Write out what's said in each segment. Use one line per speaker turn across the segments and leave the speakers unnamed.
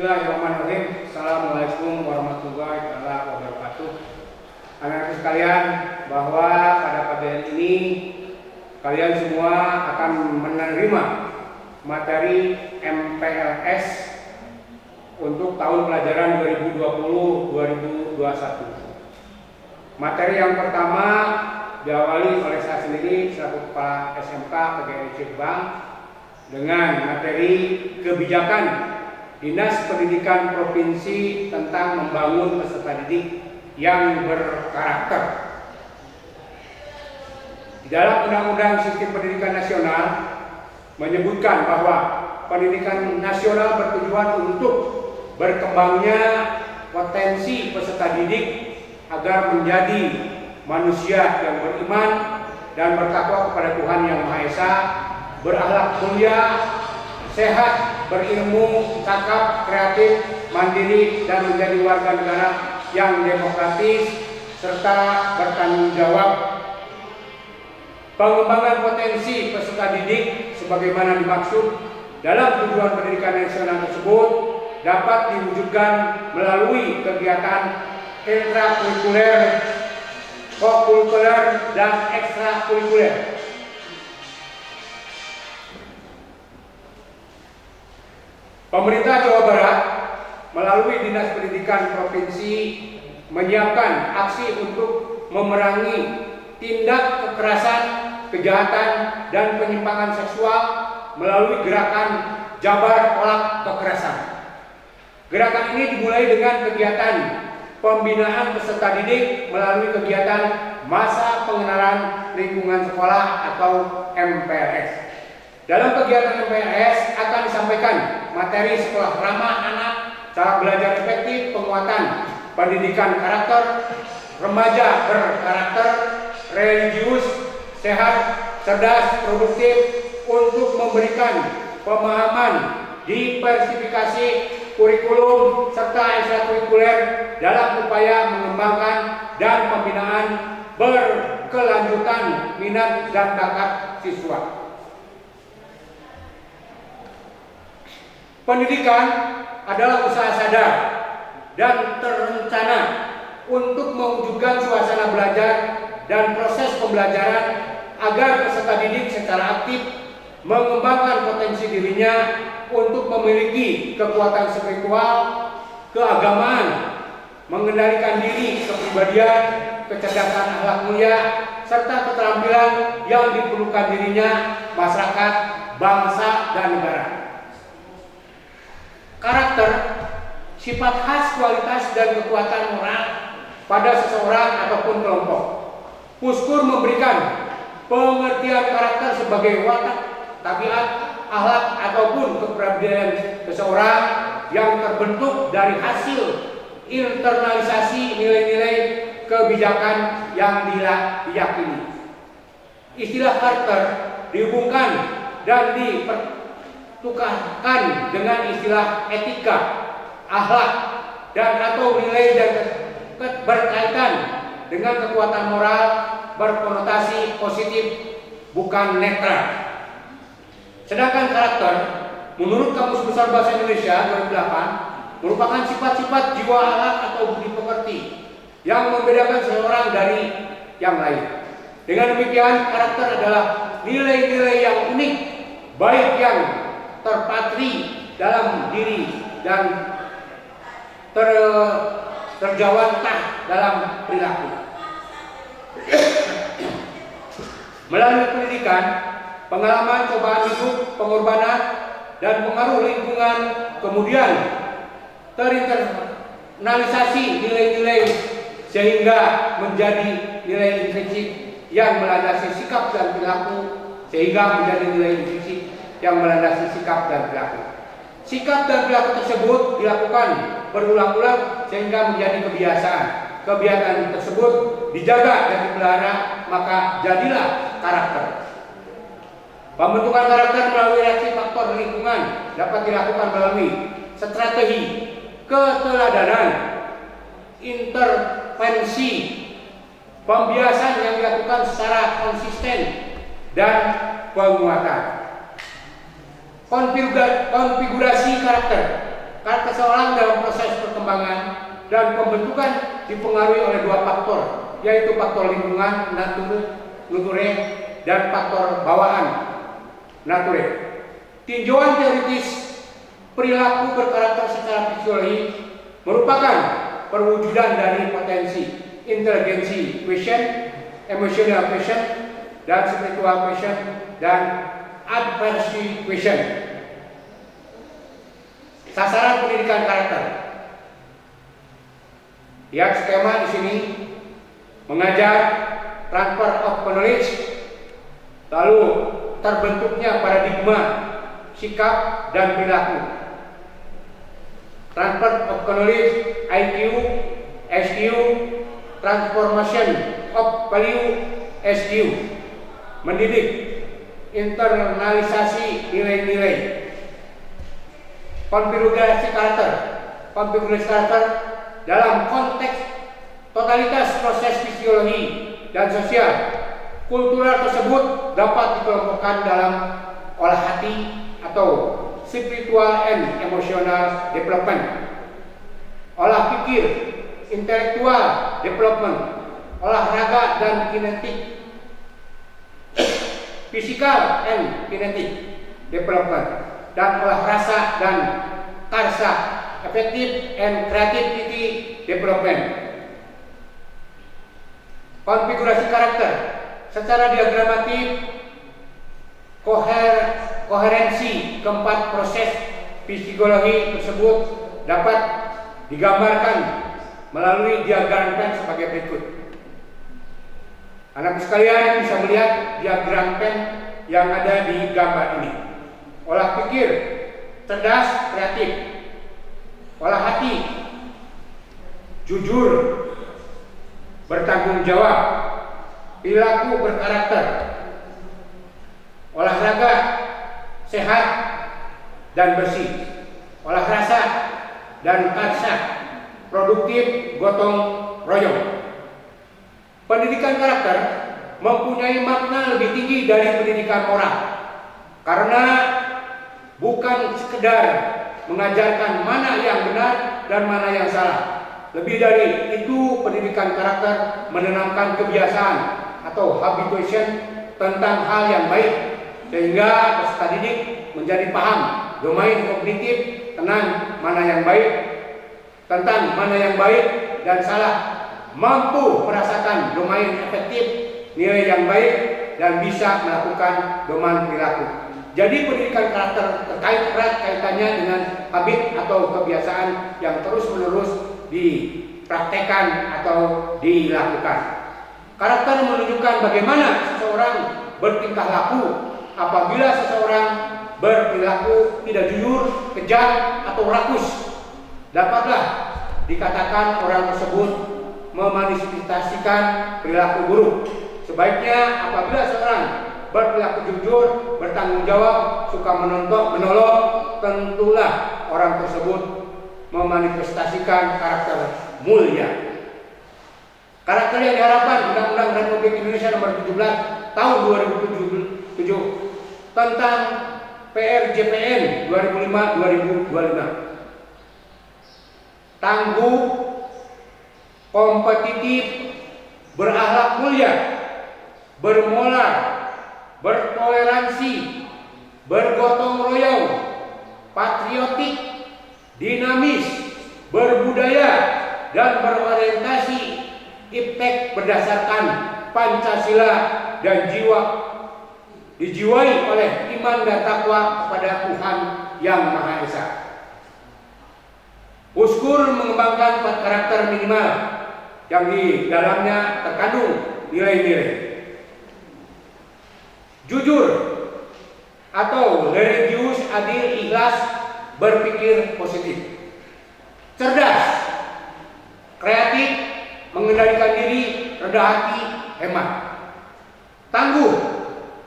Bismillahirrahmanirrahim. Assalamualaikum warahmatullahi wabarakatuh. Anak-anak sekalian, bahwa pada hari ini kalian semua akan menerima materi MPLS untuk tahun pelajaran 2020-2021. Materi yang pertama diawali oleh saya sendiri selaku Kepala SMK PGRI Cirebang dengan materi kebijakan Dinas Pendidikan Provinsi tentang membangun peserta didik yang berkarakter. Di dalam Undang-Undang Sistem Pendidikan Nasional menyebutkan bahwa pendidikan nasional bertujuan untuk berkembangnya potensi peserta didik agar menjadi manusia yang beriman dan bertakwa kepada Tuhan Yang Maha Esa, berakhlak mulia, sehat, berilmu, cakap, kreatif, mandiri, dan menjadi warga negara yang demokratis serta bertanggung jawab. Pengembangan potensi peserta didik sebagaimana dimaksud dalam tujuan pendidikan nasional tersebut dapat diwujudkan melalui kegiatan intrakurikuler, kokurikuler, dan ekstrakurikuler. Pemerintah Jawa Barat melalui Dinas Pendidikan Provinsi menyiapkan aksi untuk memerangi tindak kekerasan, kejahatan, dan penyimpangan seksual melalui gerakan Jabar Tolak Kekerasan. Gerakan ini dimulai dengan kegiatan pembinaan peserta didik melalui kegiatan Masa Pengenalan Lingkungan Sekolah atau MPLS. Dalam kegiatan MPLS akan disampaikan materi sekolah ramah anak, cara belajar efektif, penguatan pendidikan karakter, remaja berkarakter, religius, sehat, cerdas, produktif untuk memberikan pemahaman diversifikasi kurikulum serta ekstrakurikuler dalam upaya mengembangkan dan pembinaan berkelanjutan minat dan bakat siswa. Pendidikan adalah usaha sadar dan terencana untuk mewujudkan suasana belajar dan proses pembelajaran agar peserta didik secara aktif mengembangkan potensi dirinya untuk memiliki kekuatan spiritual, keagamaan, mengendalikan diri, kepribadian, kecerdasan akhlak mulia, serta keterampilan yang diperlukan dirinya, masyarakat, bangsa, dan negara. Karakter, sifat khas, kualitas, dan kekuatan moral pada seseorang ataupun kelompok. Puskur memberikan pengertian karakter sebagai watak, tabiat, akhlak, ataupun kepribadian seseorang yang terbentuk dari hasil internalisasi nilai-nilai kebijakan yang diyakini. Istilah karakter dihubungkan dan dipertukarkan dengan istilah etika, akhlak, dan atau nilai dan berkaitan dengan kekuatan moral berkonotasi positif, bukan netral. Sedangkan karakter, menurut Kamus Besar Bahasa Indonesia 2008, merupakan sifat-sifat jiwa akhlak atau budi pekerti yang membedakan seseorang dari yang lain. Dengan demikian, karakter adalah nilai-nilai yang unik, baik yang terpatri dalam diri dan terjawantah dalam perilaku. Melalui pendidikan, pengalaman, cobaan hidup, pengorbanan, dan pengaruh lingkungan, kemudian terinternalisasi nilai-nilai sehingga menjadi nilai intrinsik yang melandasi sikap dan perilaku, sehingga menjadi nilai intrinsik yang melandasi sikap dan perilaku. Sikap dan perilaku tersebut dilakukan berulang-ulang sehingga menjadi kebiasaan. Kebiasaan tersebut dijaga dan dipelihara, maka jadilah karakter. Pembentukan karakter melalui reaksi faktor lingkungan dapat dilakukan melalui strategi keteladanan, intervensi, pembiasan yang dilakukan secara konsisten, dan penguatan. Konfigurasi karakter. Karakter seseorang dalam proses perkembangan dan pembentukan dipengaruhi oleh dua faktor, yaitu faktor lingkungan nature dan faktor bawaan nature. Tinjauan teoritis perilaku berkarakter secara fisiologi merupakan perwujudan dari potensi inteligensi quotient, emotional quotient, dan spiritual quotient, dan adversity quotient. Sasaran pendidikan karakter. Lihat skema di sini, mengajar transfer of knowledge, lalu terbentuknya paradigma, sikap, dan perilaku. Transfer of knowledge, IQ, SQ, transformation of value, SQ, mendidik, internalisasi nilai-nilai. Konfigurasi karakter. Konfigurasi karakter dalam konteks totalitas proses fisiologi dan sosial kultural tersebut dapat dikelompokkan dalam olah hati atau spiritual and emotional development, olah pikir, intellectual development, olahraga dan kinetik, physical and kinetic development, dan olah rasa dan karsa, effective and creativity development. Konfigurasi karakter secara diagramatik, koherensi keempat proses psikologi tersebut dapat digambarkan melalui diagram Venn sebagai berikut. Anak sekalian bisa melihat diagram Venn yang ada di gambar ini. Olah pikir, cerdas, kreatif. Olah hati, jujur, bertanggung jawab. Perilaku berkarakter. Olahraga, sehat dan bersih. Olah rasa dan karsa, produktif, gotong royong. Pendidikan karakter mempunyai makna lebih tinggi dari pendidikan moral, karena bukan sekedar mengajarkan mana yang benar dan mana yang salah. Lebih dari itu, pendidikan karakter menanamkan kebiasaan atau habituation tentang hal yang baik, sehingga peserta didik menjadi paham domain kognitif tentang mana yang baik dan salah, mampu merasakan domain efektif nilai yang baik, dan bisa melakukan domain perilaku. Jadi pendidikan karakter terkait erat kaitannya dengan habit atau kebiasaan yang terus-menerus dipraktekkan atau dilakukan. Karakter menunjukkan bagaimana seseorang bertingkah laku apabila seseorang berperilaku tidak jujur, kejam, atau rakus. Dapatlah dikatakan orang tersebut memanifestasikan perilaku buruk. Sebaiknya apabila seorang berperilaku jujur, bertanggung jawab, suka menolong, tentulah orang tersebut memanifestasikan karakter mulia. Karakter yang diharapkan Undang-Undang Republik Indonesia Nomor 17 Tahun 2007 tentang PRJPN 2005-2025. Tangguh, kompetitif, berakhlak mulia, bermoral, bertoleransi, bergotong royong, patriotik, dinamis, berbudaya, dan berorientasi iptek berdasarkan Pancasila dan dijiwai oleh iman dan takwa kepada Tuhan Yang Maha Esa. Uskur mengembangkan 4 karakter minimal yang di dalamnya terkandung nilai-nilai. Jujur atau religius, adil, ikhlas, berpikir positif. Cerdas, kreatif, mengendalikan diri, rendah hati, hemat. Tangguh,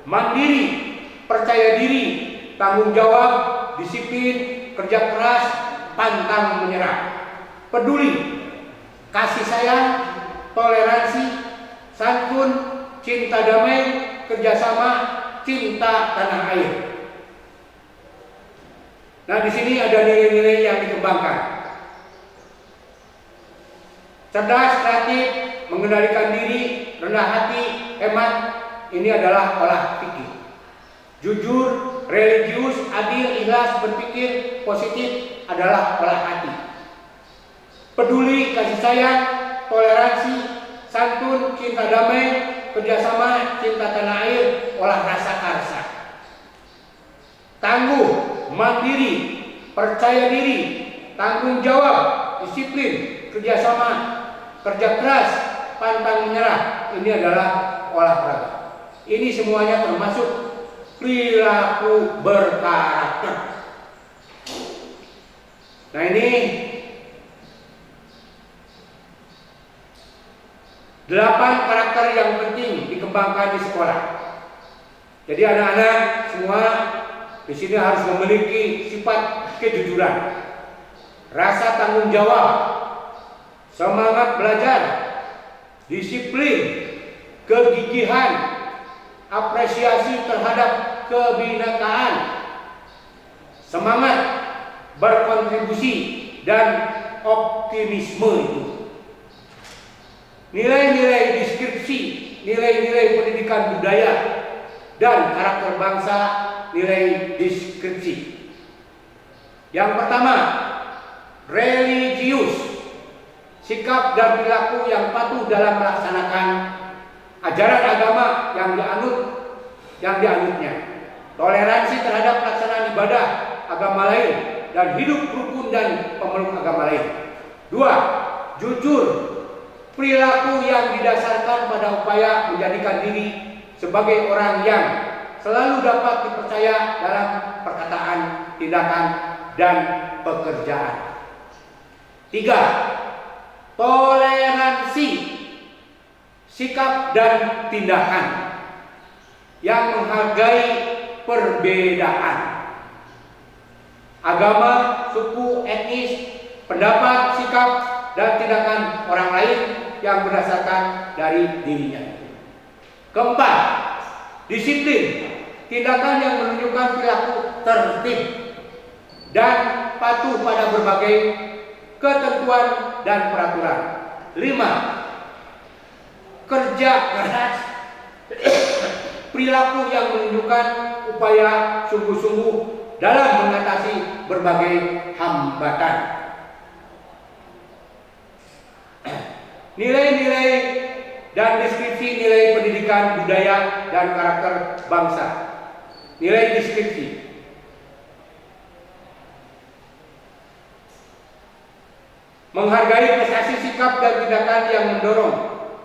mandiri, percaya diri, tanggung jawab, disiplin, kerja keras, pantang menyerah. Peduli, kasih sayang, toleransi, santun, cinta damai, kerjasama, cinta tanah air. Nah, di sini ada nilai-nilai yang dikembangkan. Cerdas, kreatif, mengendalikan diri, rendah hati, hemat, ini adalah olah fikih. Jujur, religius, adil, ikhlas, berpikir positif adalah olah hati. Peduli, kasih sayang, toleransi, santun, cinta damai, kerjasama, cinta tanah air, olah rasa karsa. Tangguh, mandiri, percaya diri, tanggung jawab, disiplin, kerjasama, kerja keras, pantang menyerah, ini adalah olahraga. Ini semuanya termasuk perilaku berkarakter. Nah, ini 8 karakter yang penting dikembangkan di sekolah. Jadi anak-anak semua di sini harus memiliki sifat kejujuran, rasa tanggung jawab, semangat belajar, disiplin, kegigihan, apresiasi terhadap kebinekaan, semangat berkontribusi, dan optimisme itu. Nilai-nilai deskripsi, nilai-nilai pendidikan budaya, dan karakter bangsa, nilai deskripsi. Yang pertama, religius, sikap dan perilaku yang patuh dalam melaksanakan ajaran agama yang dianutnya. Toleransi terhadap pelaksanaan ibadah agama lain dan hidup rukun dan pemeluk agama lain. 2. Jujur, perilaku yang didasarkan pada upaya menjadikan diri sebagai orang yang selalu dapat dipercaya dalam perkataan, tindakan, dan pekerjaan. 3. Toleransi, sikap dan tindakan yang menghargai perbedaan agama, suku, etnis, pendapat, sikap, dan tindakan orang lain yang berdasarkan dari dirinya. 4. Disiplin, tindakan yang menunjukkan perilaku tertib dan patuh pada berbagai ketentuan dan peraturan. 5. Kerja keras, perilaku yang menunjukkan upaya sungguh-sungguh dalam mengatasi berbagai hambatan. Nilai-nilai dan deskripsi nilai pendidikan budaya dan karakter bangsa. Nilai deskripsi. Menghargai prestasi, sikap, dan tindakan yang mendorong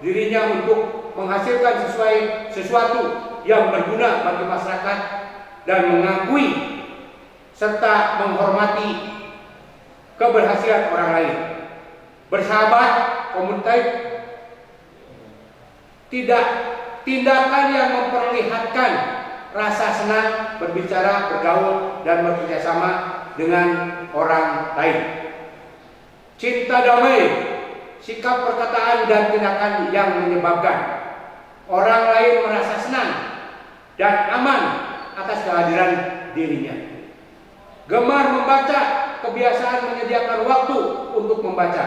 dirinya untuk menghasilkan sesuatu yang berguna bagi masyarakat dan mengakui serta menghormati keberhasilan orang lain. Bersahabat, komunikatif, tidak tindakan yang memperlihatkan rasa senang berbicara, bergaul, dan bekerjasama dengan orang lain. Cinta damai, sikap perkataan dan tindakan yang menyebabkan orang lain merasa senang dan aman atas kehadiran dirinya. Gemar membaca, kebiasaan menyediakan waktu untuk membaca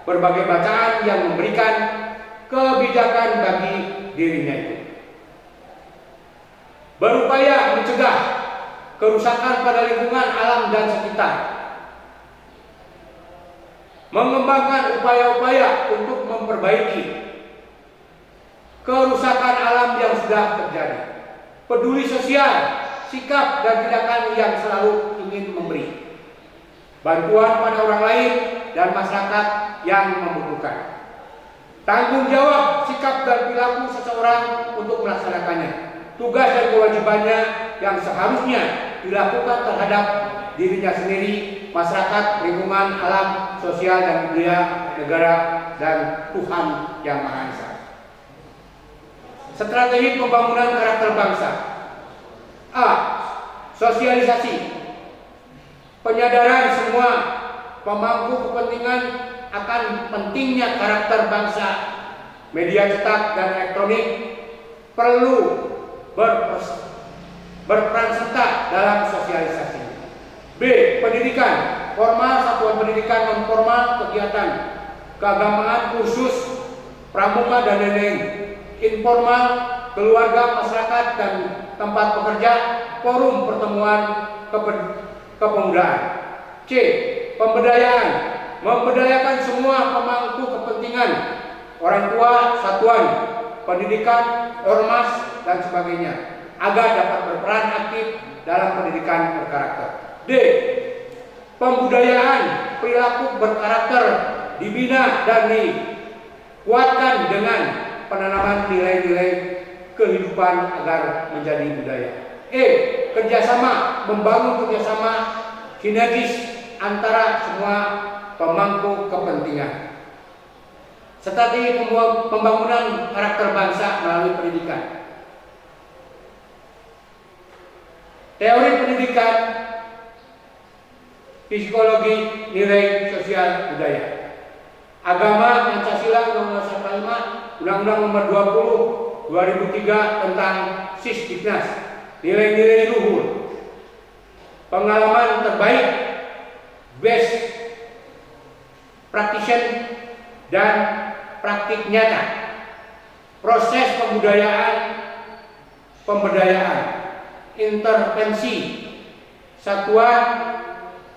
berbagai bacaan yang memberikan kebijakan bagi dirinya itu. Berupaya mencegah kerusakan pada lingkungan alam dan sekitar. Mengembangkan upaya-upaya untuk memperbaiki kerusakan alam yang sudah terjadi. Peduli sosial, sikap dan tindakan yang selalu ingin memberi bantuan pada orang lain dan masyarakat yang membutuhkan. Tanggung jawab, sikap dan perilaku seseorang untuk melaksanakannya. Tugas dan kewajibannya yang seharusnya dilakukan terhadap dirinya sendiri, masyarakat, lingkungan, alam, sosial dan budaya, negara, dan Tuhan yang Maha Esa. Strategi pembangunan karakter bangsa. A. Sosialisasi. Penyadaran semua pemangku kepentingan akan pentingnya karakter bangsa. Media cetak dan elektronik perlu berperan serta dalam sosialisasi. B. Pendidikan formal, satuan pendidikan non formal, kegiatan keagamaan, kursus, pramuka dan lain-lain. Informal, keluarga, masyarakat dan tempat bekerja, forum pertemuan kepemudaan. C. Pemberdayaan, memberdayakan semua pemangku kepentingan, orang tua, satuan pendidikan, ormas dan sebagainya, agar dapat berperan aktif dalam pendidikan berkarakter. D. Pembudayaan, perilaku berkarakter dibina dan dikuatkan dengan penanaman nilai-nilai kehidupan agar menjadi budaya. E. Kerjasama, membangun kerjasama sinergis antara semua pemangku kepentingan. Strategi pembangunan karakter bangsa melalui pendidikan. Teori pendidikan, psikologi, nilai sosial budaya. Agama, Pancasila, Undang-Undang 45, Undang-Undang Nomor 20 2003 tentang Sisdiknas, nilai-nilai luhur. Pengalaman terbaik, best practitioner dan praktik nyata. Proses pemberdayaan, intervensi, satuan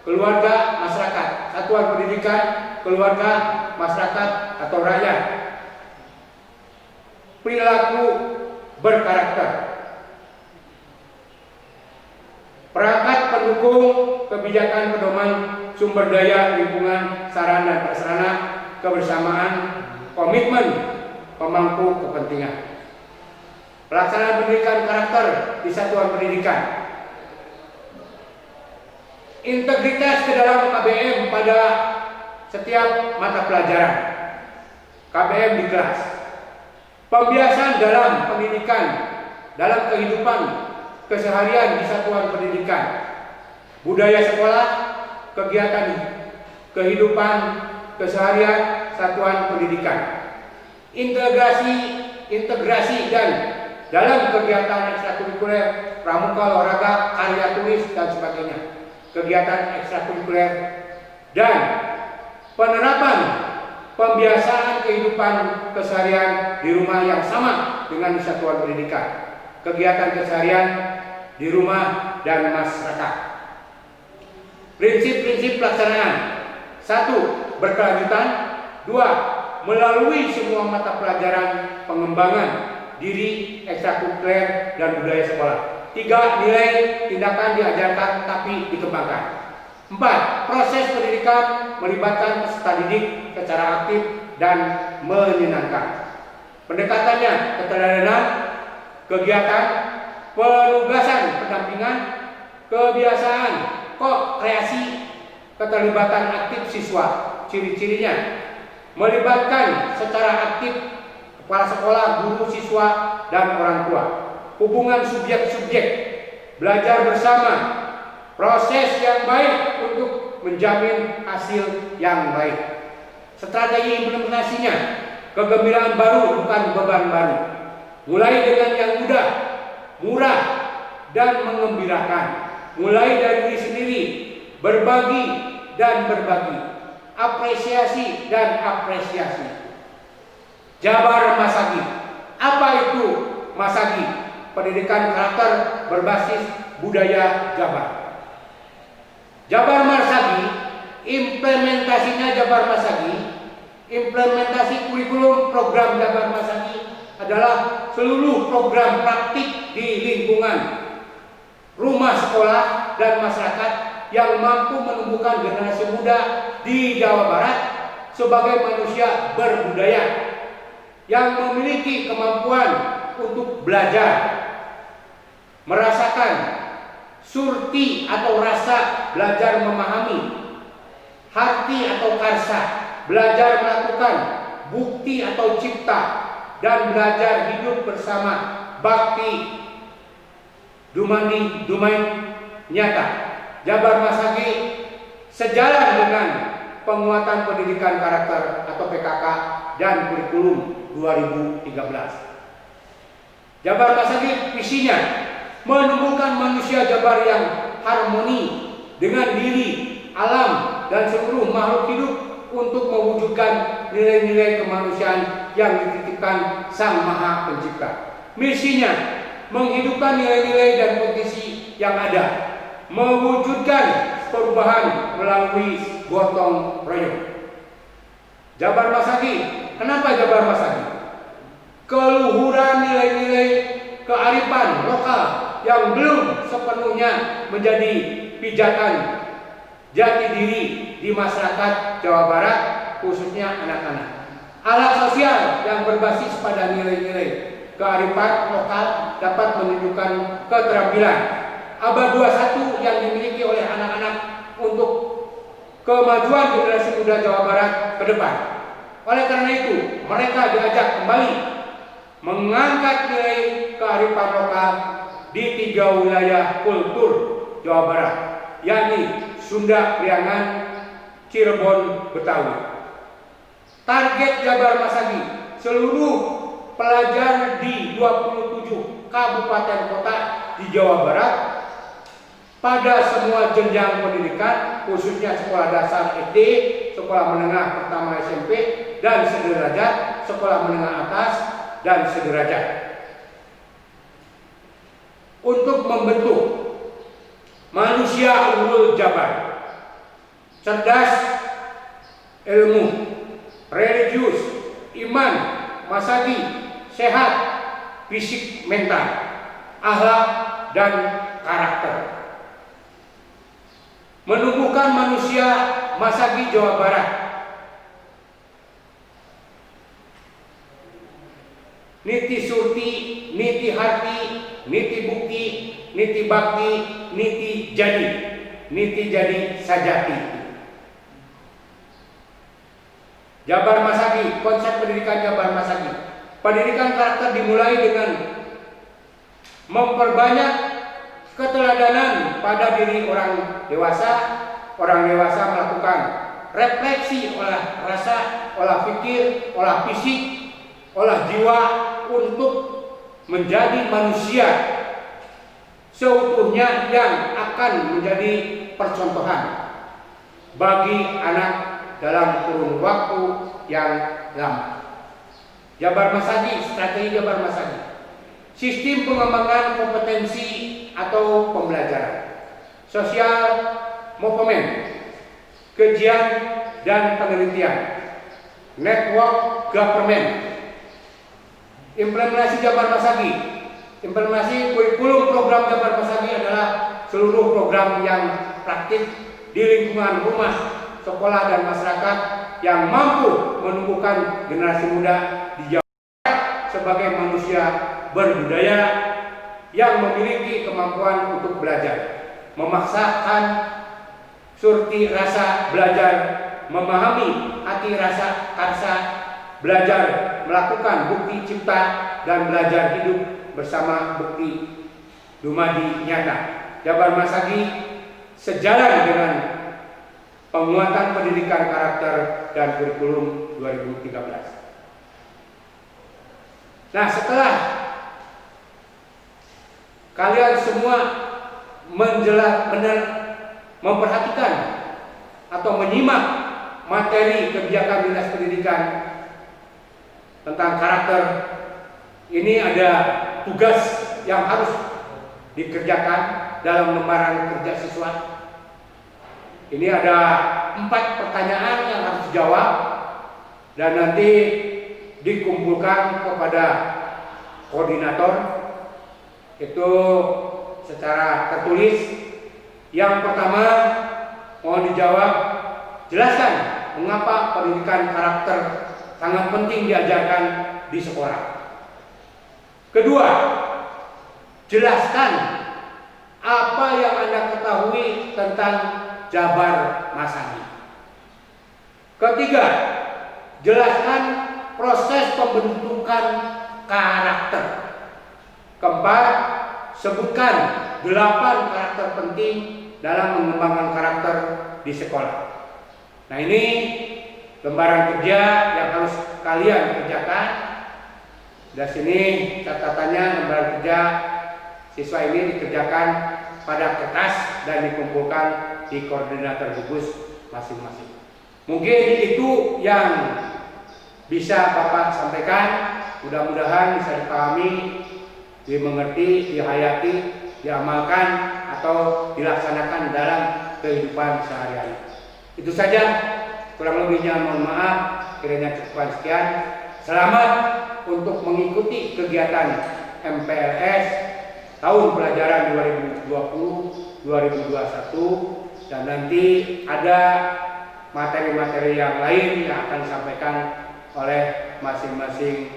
keluarga masyarakat, satuan pendidikan keluarga masyarakat atau rakyat. Perilaku berkarakter, perangkat pendukung kebijakan pedoman sumber daya lingkungan, sarana dan prasarana kebersamaan, komitmen pemangku kepentingan. Pelaksanaan pendidikan karakter di satuan pendidikan. Integritas ke dalam KBM pada setiap mata pelajaran. KBM di kelas. Pembiasaan dalam pendidikan, dalam kehidupan keseharian di satuan pendidikan. Budaya sekolah, kegiatan kehidupan keseharian satuan pendidikan. Integrasi dan dalam kegiatan ekstrakurikuler, pramuka, olahraga, karya tulis dan sebagainya. Kegiatan ekstrakurikuler dan penerapan pembiasaan kehidupan keseharian di rumah yang sama dengan di satuan pendidikan. Kegiatan keseharian di rumah dan masyarakat. Prinsip-prinsip pelaksanaan. 1. Berkelanjutan. 2. Melalui semua mata pelajaran pengembangan diri, ekstrakurikuler dan budaya sekolah. 3. Nilai tindakan diajarkan tapi dikembangkan. 4. Proses pendidikan melibatkan peserta didik secara aktif dan menyenangkan. Pendekatannya keteladanan, kegiatan, penugasan pendampingan, kebiasaan, kreasi, keterlibatan aktif siswa. Ciri-cirinya melibatkan secara aktif kepala sekolah, guru, siswa, dan orang tua. Hubungan subjek-subjek, belajar bersama, proses yang baik untuk menjamin hasil yang baik. Strategi implementasinya, kegembiraan baru bukan beban baru. Mulai dengan yang mudah, murah, dan mengembirakan. Mulai dari diri sendiri, berbagi dan berbagi, apresiasi dan apresiasi. Jabar Masagi. Apa itu Masagi? Pendidikan karakter berbasis budaya Jabar. Jabar Masagi, implementasinya Jabar Masagi, implementasi kurikulum program Jabar Masagi adalah seluruh program praktik di lingkungan rumah sekolah dan masyarakat yang mampu menumbuhkan generasi muda di Jawa Barat sebagai manusia berbudaya yang memiliki kemampuan untuk belajar, merasakan surti atau rasa belajar memahami, harti atau karsa belajar melakukan, bukti atau cipta, dan belajar hidup bersama, bakti domain nyata. Jabar Masagi sejalan dengan penguatan pendidikan karakter atau PKK dan kurikulum 2013. Jabar Masagi visinya menumbuhkan manusia Jabar yang harmoni, dengan diri, alam, dan seluruh makhluk hidup untuk mewujudkan nilai-nilai kemanusiaan yang dititipkan Sang Maha Pencipta. Misinya menghidupkan nilai-nilai dan potensi yang ada, mewujudkan perubahan melalui gotong royong. Jabar Masagi, kenapa Jabar Masagi? Keluhuran nilai-nilai kearifan lokal yang belum sepenuhnya menjadi pijakan jati diri di masyarakat Jawa Barat, khususnya anak-anak. Alat sosial yang berbasis pada nilai-nilai kearifan lokal dapat menunjukkan keterampilan abad 21 yang dimiliki oleh anak-anak untuk kemajuan generasi muda Jawa Barat ke depan. Oleh karena itu, mereka diajak kembali mengangkat nilai kearifan lokal di 3 wilayah kultur Jawa Barat, yakni Sunda, Priangan, Cirebon, Betawi. Target Jabar Masagi, seluruh pelajar di 27 kabupaten kota di Jawa Barat pada semua jenjang pendidikan, khususnya sekolah dasar SD, sekolah menengah pertama SMP, dan sederajat, sekolah menengah atas, dan sederajat. Untuk membentuk manusia unggul Jabar, cerdas, ilmu, religius, iman, Masagi, sehat, fisik, mental, akhlak, dan karakter. Menumbuhkan manusia Masagi Jawa Barat niti surti, niti harti, niti bukti, niti bakti, niti jadi sajati. Jabar Masagi, konsep pendidikan Jabar Masagi. Pendidikan karakter dimulai dengan memperbanyak keteladanan pada diri orang dewasa. Orang dewasa melakukan refleksi olah rasa, olah pikir, olah fisik, olah jiwa untuk menjadi manusia seutuhnya yang akan menjadi percontohan bagi anak dalam kurun waktu yang lama. Jabar Masagi, strategi Jabar Masagi. Sistem pengembangan kompetensi atau pembelajaran, sosial movement, kajian dan penelitian, network government, implementasi Jabar Masagi. Implementasi kurikulum program Jabar Masagi adalah seluruh program yang praktik di lingkungan rumah, sekolah, dan masyarakat yang mampu menumbuhkan generasi muda di Jawa Barat sebagai manusia berbudaya yang memiliki kemampuan untuk belajar, memaksakan surti rasa belajar, memahami hati rasa karsa belajar, melakukan bukti cipta, dan belajar hidup bersama bukti dumadi nyata. Jabar Masagi sejalan dengan penguatan pendidikan karakter dan kurikulum 2013. Nah, setelah kalian semua memperhatikan atau menyimak materi kebijakan Dinas Pendidikan tentang karakter, ini ada tugas yang harus dikerjakan dalam lembaran kerja siswa. Ini ada 4 pertanyaan yang harus dijawab dan nanti dikumpulkan kepada koordinator itu secara tertulis. Yang pertama, mohon dijawab, jelaskan mengapa pendidikan karakter sangat penting diajarkan di sekolah. Kedua, jelaskan apa yang Anda ketahui tentang Jabar Masagi. Ketiga, jelaskan proses pembentukan karakter. Keempat, sebutkan 8 karakter penting dalam mengembangkan karakter di sekolah. Nah, ini lembaran kerja yang harus kalian kerjakan. Dari sini catatannya, lembaran kerja siswa ini dikerjakan pada kertas dan dikumpulkan di koordinator gugus masing-masing. Mungkin itu yang bisa Bapak sampaikan, mudah-mudahan bisa dipahami, dimengerti, dihayati, diamalkan atau dilaksanakan dalam kehidupan sehari-hari. Itu saja, kurang lebihnya mohon maaf, kiranya cukup sekian. Selamat untuk mengikuti kegiatan MPLS tahun pelajaran 2020-2021 dan nanti ada materi-materi yang lain yang akan disampaikan oleh masing-masing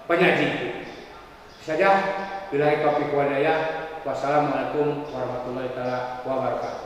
penyaji. Saja, billahi taufiq wal hidayah. Wassalamualaikum warahmatullahi wabarakatuh.